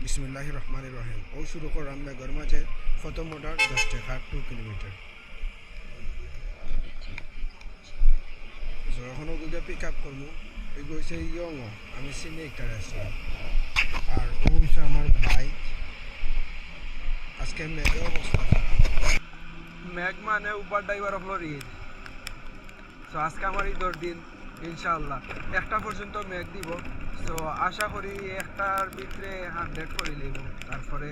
বিসমিল্লাহির রহমানির রহিম ও শুরু করলাম মেঘর মাঝে প্রথম অর্ডার 10 টাকা 2 কিলোমিটার। যখন ওগুলো পিক আপ করবো এগুলো হচ্ছে ইয়ং, আমি চিনি একটা রেস্টুরেন্ট। আর ও হচ্ছে আমার বাইক। আজকে মেঘের অবস্থা খারাপ। মেঘ মানে Uber driver of lorry. So আজকে আমার ঈদের দিন, ইনশাআল্লাহ 1টা পর্যন্ত মেঘ দিব। সো আশা করি 1টার ভিতরে 100 করে নিব, তারপরে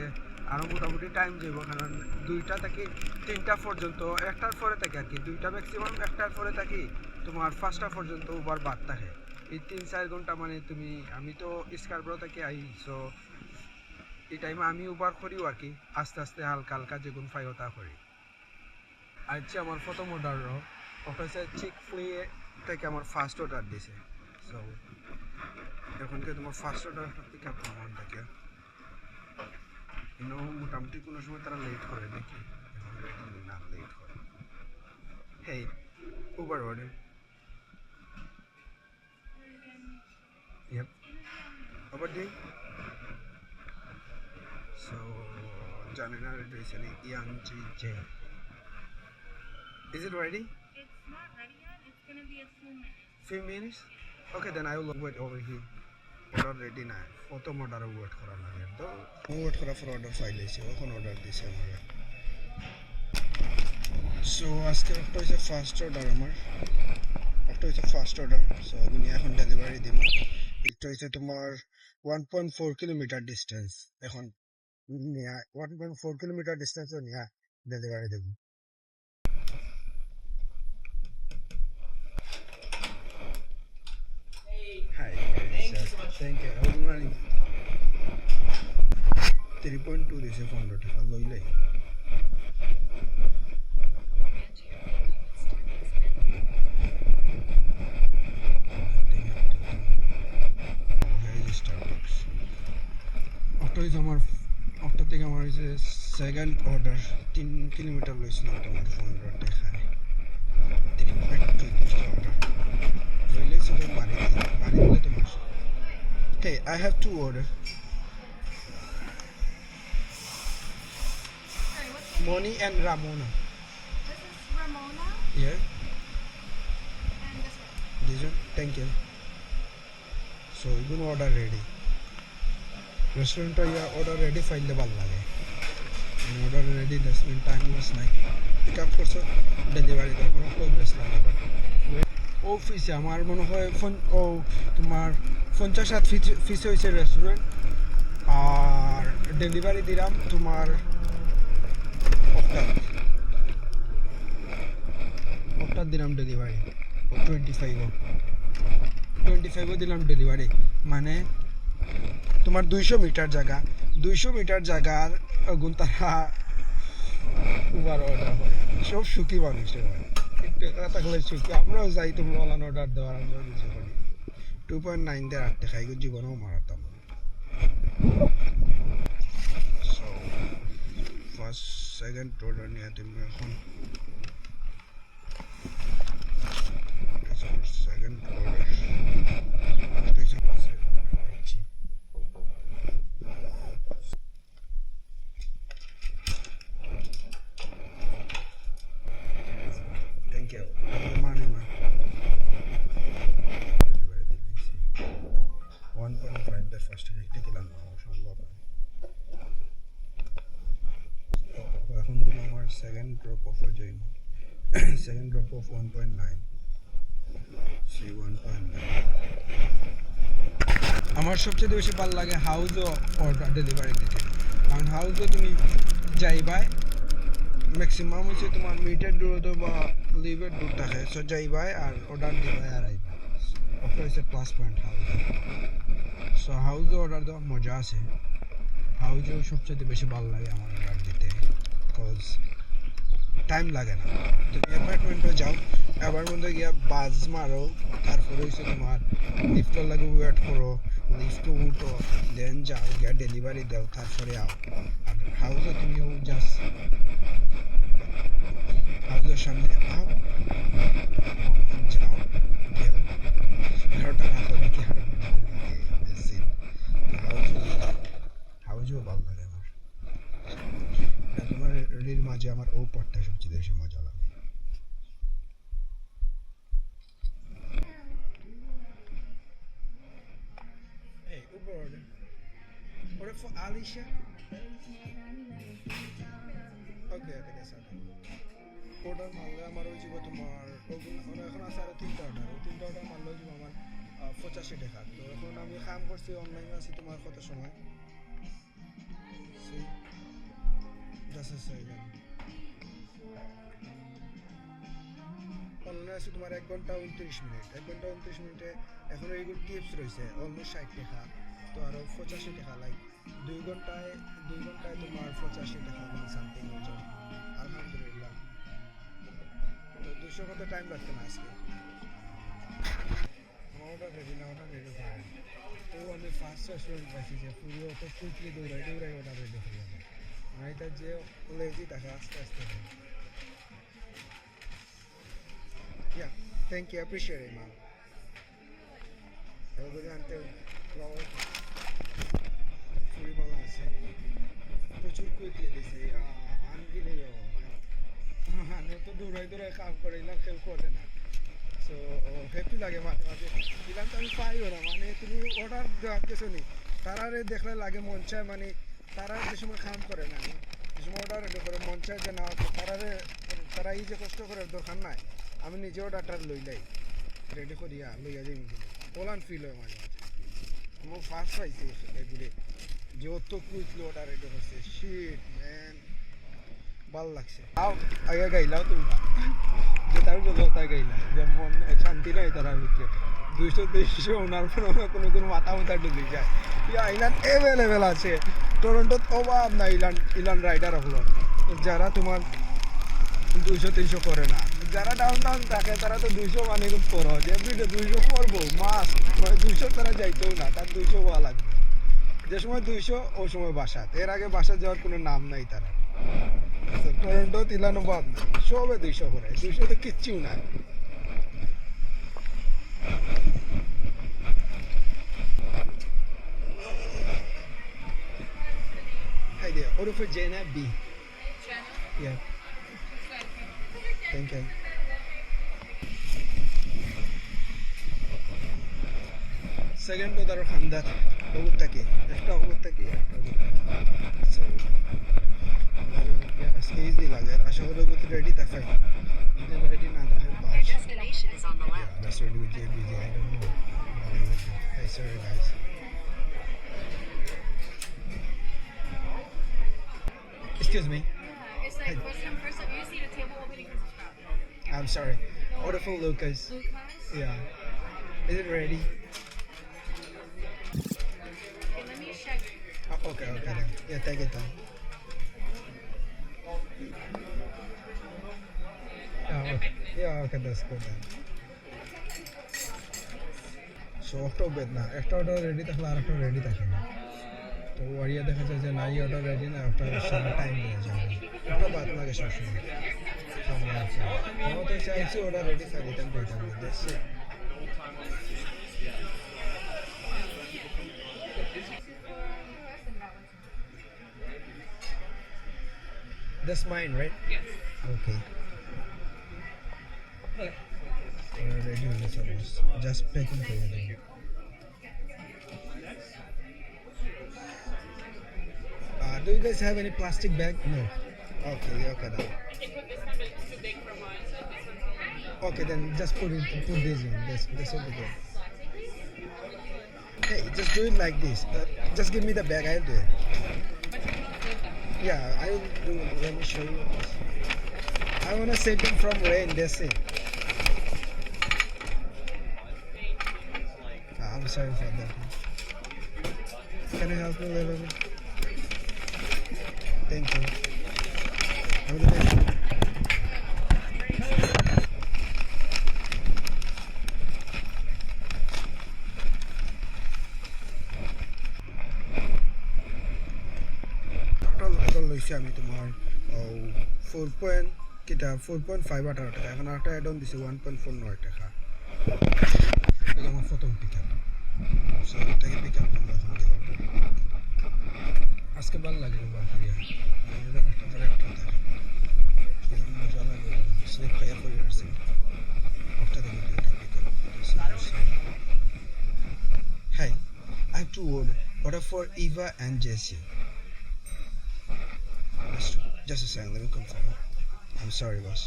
আরও মোটামুটি টাইম যাব, কারণ 2টা থেকে 3টা পর্যন্ত, 1টার পরে থাকে আর কি, 2টা ম্যাক্সিমাম, 1টার পরে থাকি তোমার 5টা পর্যন্ত উবার বাদ থাকে। এই 3-4 ঘন্টা মানে আমি তো স্কারব্রো থেকে আই। সো এই টাইমে আমি উবার করিও আর কি, আস্তে আস্তে হালকা হালকা যেগুন পাই ওটা করি। আজকে আমার প্রথম অর্ডার ওটা হচ্ছে চিক-ফ্লি থেকে আমার ফার্স্ট অর্ডার দিছে। সো এখনকে তোমার ফার্স্ট অর্ডার পিক আপ করবো থেকে কিন্তু মোটামুটি কোনো সময় তারা লেট করে দেখি, এখন না লেট করে। হেই উবার অর্ডার, yep, আবার দিই। সো জানি না এটা হয়েছে Yangtze J. Is it ready? It's not ready yet. It's gonna be a Few few minutes. minutes? Okay, then I will wait over here. Order ready না, প্রথম অর্ডারে ওয়েট করা লাগে তো ওয়েট করার পর অর্ডার ফাইল এসে ওখন অর্ডার দিছে আমার। সো আজকে একটা হচ্ছে ফার্স্ট অর্ডার আমার, একটা হচ্ছে ফার্স্ট অর্ডার। সো আমি এখন ডেলিভারি দিব। একটা হচ্ছে তোমার 1.4 কিলোমিটার ডিস্টেন্স, এখন 1.4 কিলোমিটার ডিস্টেন্সও নিয়ে ডেলিভারি দেব। Hi. Thank you so much. Thank you. How are you? 3.2 দিছে 15 টাকা লইলে। অটো থেকে আমার হয়েছে সেকেন্ড অর্ডার, 3 কিলোমিটার লইছিলাম তোমার 15 টাকায়। 3.2 অর্ডার লইলে সেটা বাড়ি দিলে তোমার। Okay, I have 2 order. Sorry, what's your Moni and Ramona. This is Ramona Yeah, and this one. this one. Thank you. So you can order ready. Restaurant order ready file le bal lage. Order ready 10 minute time was নাই। Pick up করছো delivery দেওয়ার কোনো progress লাগে। অফিসে আমার মনে হয় ও তোমার 50-60 ফিস হয়েছে রেস্টুরেন্ট, আর ডেলিভারি দিলাম তোমার 8টা দিলাম ডেলিভারি, 25 দিলাম ডেলিভারি। মানে তোমার 200 মিটার জায়গার গুণ তারা উবার অর্ডার হয়। সব সুখী মানুষের হয়, একটু থাকলে সুখী। আমরাও যাই তুমি অনলাইন অর্ডার দেওয়ার, আমরা কিছু করি। 2.9 দিয়ে 8 টাকা এগুলো জীবনেও মারাতাম। সো ফার্স্ট সেকেন্ড অর্ডার নিয়ে তুমি এখন second order Thank you. Money, man. 1.5 the first critical সম্ভব। এখন দিন আমার সেকেন্ড ড্রপ অফ যাই, সেকেন্ড ড্রপ অফ 1.9 সি 1.9। আমার সবচেয়ে বেশি ভালো লাগে হাউজও অর্ডার ডেলিভারি দিতে, কারণ হাউজও তুমি যাইবাই ম্যাক্সিমাম হচ্ছে তোমার মিটার দূরত্ব বা লিভের দূর থাকে। সো যাইবাই আর অর্ডার দিবাই আর আইবাই, ওটা হচ্ছে প্লাস পয়েন্ট হাউজ। সো হাউজে অর্ডার দেওয়ার মজা আছে, হাউজেও সবচেয়ে বেশি ভালো লাগে আমার অর্ডার দিতে, বিকজ টাইম লাগে না। তুমি অ্যাপার্টমেন্টে যাও, অ্যাপার্টমেন্টে গিয়া বাস মারো, তারপরে হচ্ছে তোমার লিফটের লাগে ওয়েট করো, লিফটে উঠো, দেন যাও গিয়া ডেলিভারি দাও, তারপরে আও। আর হাউজে তুমি জাস্ট হাউজের সামনে আও, যাও, হাঁটা দেখি হাউজ মাঝে আমার ও পটটা সবচেয়ে বেশি মজা লাগে। Hey, Uber order. Order for Alicia. Okay, that's okay. Order মারলে আমার ওই যাব তোমার ওগুলো এখন আছে আরো 3টা অর্ডার, ওই 3টা অর্ডার মারলে যাব আমার 85 টাকা। তো এখন আমি কাম করছি অনলাইনে আছি তোমার কত সময়? See, that's a second. অনলাইনে আছি তোমার 1 ঘন্টা 29 মিনিট, 1 ঘন্টা 29 মিনিটে এখন এইগুলো টিপস রয়েছে অলমোস্ট 60 টাকা, তো আরো 85 টাকা, লাইক 2 ঘন্টায় তোমার 85 টাকা সামথিং হয়ে যাবে। আলহামদুলিল্লাহ। তো 200 কত টাইম লাগতো না আজকে। অর্ডার রেডি না, অর্ডর রেডি করে তো আমি ফার্স্ট রেস্টুরেন্ট রাখি যে পুরো অত কুইকলি দৌড়াই অর্ডার রেডি হয়ে যাবে। আর এটা যে লেজি তাকে আস্তে আস্তে হয়। Yeah, thank you, I appreciate it, man. Have a good one too. ফুরি ভালো আছে, প্রচুর কুইকলি দিছে, আনবিলিভেবল। আমি তো দৌড়াই কাম করি না, খেল করে না। সো হ্যাপি লাগে মাঝে মাঝে। দিলাম তো আমি পাইও না, মানে তুমি অর্ডার দেওয়ার কিছু নেই, তারারে দেখলে লাগে মন চায়, মানে তারা যে সময় কাম করে না, যে সময় অর্ডার রেডি করে মন চায় যে না তারা এই যে কষ্ট করার দরকার নাই, আমি নিজে অর্ডারটা লইলাই রেডি করিয়া লইয়া যাই কিন্তু ওলান ফিল হয় মাঝে মাঝে। আমার ফার্স্ট পাইছি এগুলি যে অত কুইকলি অর্ডার রেডি করছে, শিট ম্যান, ভাল লাগছে। আগে গাইলাও তোমরা যেটার জন্য তাই গাইলা, যেমন শান্তি নাই তার ভিতরে 200 ওনার পর কোনো মাথা ডুবে যায়। ইলান অ্যাভেলেবেল আছে টরন্টোত, অভাব না ইলান রাইডার হলো, যারা তোমার 200-300 করে না, যারা ডাউন থাকে তারা তো 200 মানে খুব খরচ, এভরিডে 200 করবো মাস, মানে 200 তারা যাইতেও না, তার 200 হওয়া লাগবে। যে সময় 200 ওই সময় বাসাত, এর আগে বাসা যাওয়ার কোনো নাম নাই তারা। টরন্টো তিলানো বাদ নাই, সবে 200 করে, 200 তো কিচ্ছু না। Hi there, order for Jenna B. Jenna? Yeah, thank you. Second to দারো খান্দার বহুত থাকে, একটা বহুত থাকে, সো আজকে ইজি লাগে। আশা করি বহুত রেডি থাকে, যদি রেডি না থাকে বাস। Your destination is on the left. Yeah, that's ready with JBJ. I don't know. Hey, sorry guys. Excuse me. It's like first come, first serve. You see the table opening from the crowd. I'm sorry. Order for Lucas. Lucas? Yeah. Is it ready? Okay, let me check. Okay, okay then. Yeah, take it time. Yeah, okay, that's good then. So একটা বেদ না, একটা order ready থাকলে আর একটা ready থাকে না, তো ওয়ারিয়া দেখা যায় যে না এই অর্ডার রেডি না, একটা সারা টাইম লেগে যাবে, একটা বাদ লাগে সবসময় সামনে আছে। আমার তো চাইছি অর্ডার রেডি থাকে, টাইম পেয়ে যাবে, দেখছি। That's mine, right? Yes. Okay. Ready with this almost. Just packing for you. Do you guys have any plastic bag? No. Okay, okay then. I can put this one, but it's too big for one, so this one's Okay then, just put this in. This will be good. Hey, just do it like this. Just give me the bag. I'll do it. Yeah, I will do it. Let me show you. I wanna save them from rain. That's it. I'm sorry for that. Can you help me a little bit? Thank you. Have a good day. Total লইছি আমি তোমার 4.5 টাকা, এখন একটা add on দিছি 1.49 টাকা। এটা আমার প্রথম পিকআপ, সো এটাকে পিকআপ করবো এখন দেওয়ার আজকে ভালো লাগে বাকিয়া একটা থাকে। এরকম মজা লাগে স্লিপ খাইয়া করে আসছে after the video can pick up the super. Hi, I have to order for Eva and Jessie. Just a second, let me confirm. I'm sorry, boss.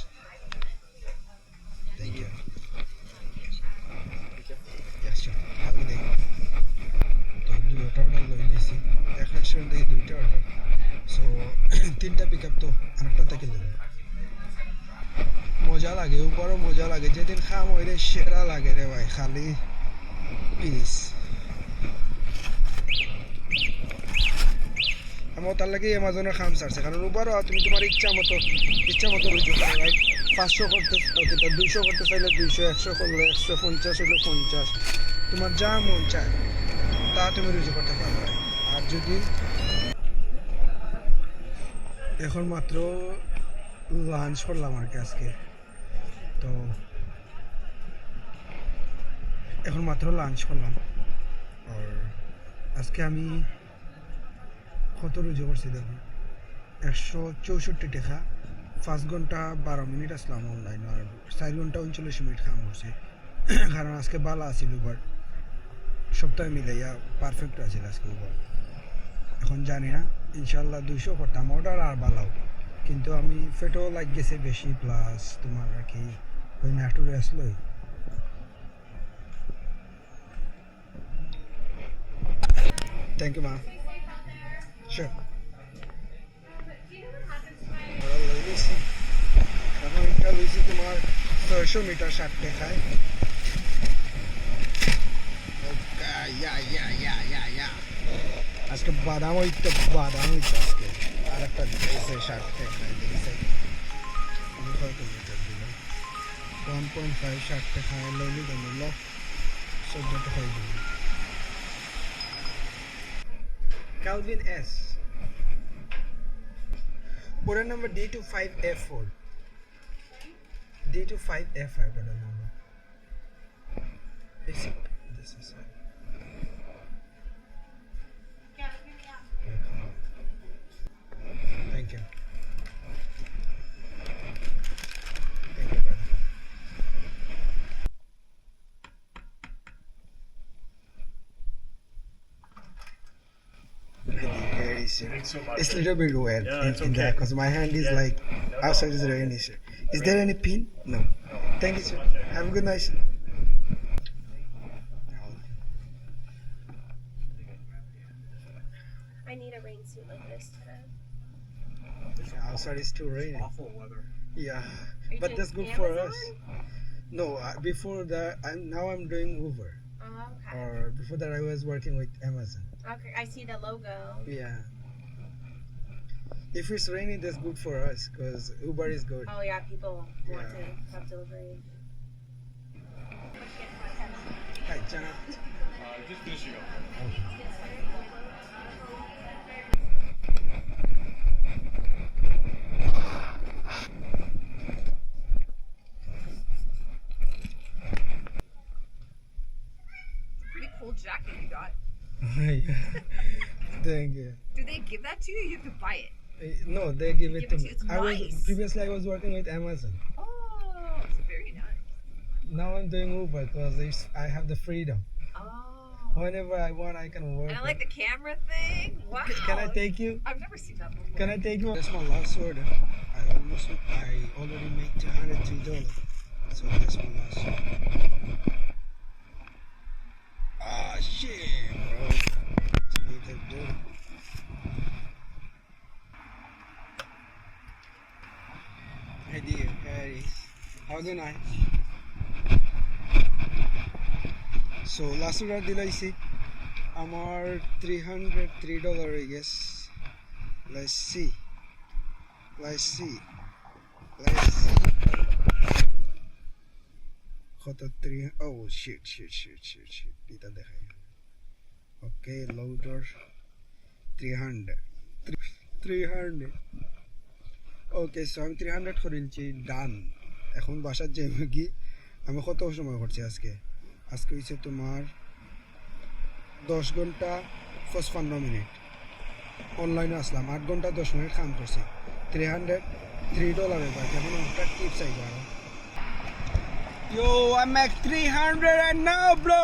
Thank you. Yeah, sure. Have a good day. তো দুইটা order লই দিয়েছি এক restaurant থেকে দুইটা order so তিনটা pick up তো আরেকটা থেকে লই মজা লাগে উপরও মজা লাগে যেদিন খাম ওইদিন সেরা লাগে রে ভাই খালি পিস আমি তার লাগে অ্যামাজনের খাম ছাড়ছে কারণ উপরও তুমি তোমার ইচ্ছা মতো রুজু করে ভাই 500 করতে ওকে তো 200 করতে চাইলে 200 100 করলে 150 হলে 50 তোমার যা মন চায় তা তুমি রুজু করতে পারবে আর যদি এখন মাত্র লাঞ্চ করলাম আর কি আজকে তো এখন মাত্র লাঞ্চ করলাম আর আজকে আমি কত রুজু করছি দেখুন 164 টাকা 5 ঘন্টা 12 মিনিট আসলাম অনলাইন আর 4 ঘন্টা 39 মিনিট কাম করছি কারণ আজকে ভালো আছিল উবার সপ্তাহে মিলাইয়া পারফেক্ট আছিল আজকে উবার এখন জানি না ইনশাল্লাহ 200 করতাম অর্ডার আর ভালো কিন্তু আমি ফেটও লাগ গেছে বেশি প্লাস তোমার আর কি ওই নাটু রেস্ট লই থ্যাংক ইউ মা শিওর এখন এটা লইছি তোমার 600 মিটার 60 টাকায় আজকে বাদাম হইতো আজকে আর একটা দিয়েছে 60 টাকায় দিয়েছে আমি কয়টা মিটার দিলাম 1.5 60 টাকায় লইলি তো নিল 14 টাকায় দিল Calvin S. Order number D25F4. D25F5 order number. This is it. Thank you. Thank you, brother. It's a little bit wet in there because my hand is like outside is rainy, sir. Is there any pin? No. Thank you, sir. Have a good night, sir. I need a rain suit like this today. Outside is too rainy. Awful weather. Yeah, you but doing that's good for Amazon? us. No, before that, I'm doing Uber. Oh, okay. Or before that, I was working with Amazon. Okay, I see the logo. Yeah. If it's raining, that's good for us because Uber is good. Oh yeah, people want Yeah. to have delivery. Hi, Jana. Just finishing up. Pretty cool jacket you got. Yeah. Thank you. Do they give that to you? You have to buy it. No, they give it Give to it to me. you. It's I was nice. previously I was working with Amazon. Oh, it's very nice. Now I'm doing Uber because I have the freedom. Oh. Whenever I want, I can work. And I like the camera thing. Wow. Can I take you? I've never seen that before. Can I take you? That's my last order. I already made $203. So that's my last order. Ah shit, bro. Let's make that do. Hey dear, Harry. Have a good night. So last order দিলাইছি আমার $303 I guess. Let's see. কত 3 oh shit এটা দেখাই ওকে loader 300 okay so আমি 300 করেছি ডান এখন বাসার যাই কি আমি কত সময় করছি আজকে হইছে তোমার 10 ঘন্টা 55 মিনিট অনলাইনে আসলাম 8 ঘন্টা 10 মিনিট কাম করছি 300 $3 বাট এখন একটা টিপস আইবা Yo, I'm at 300 and now, bro.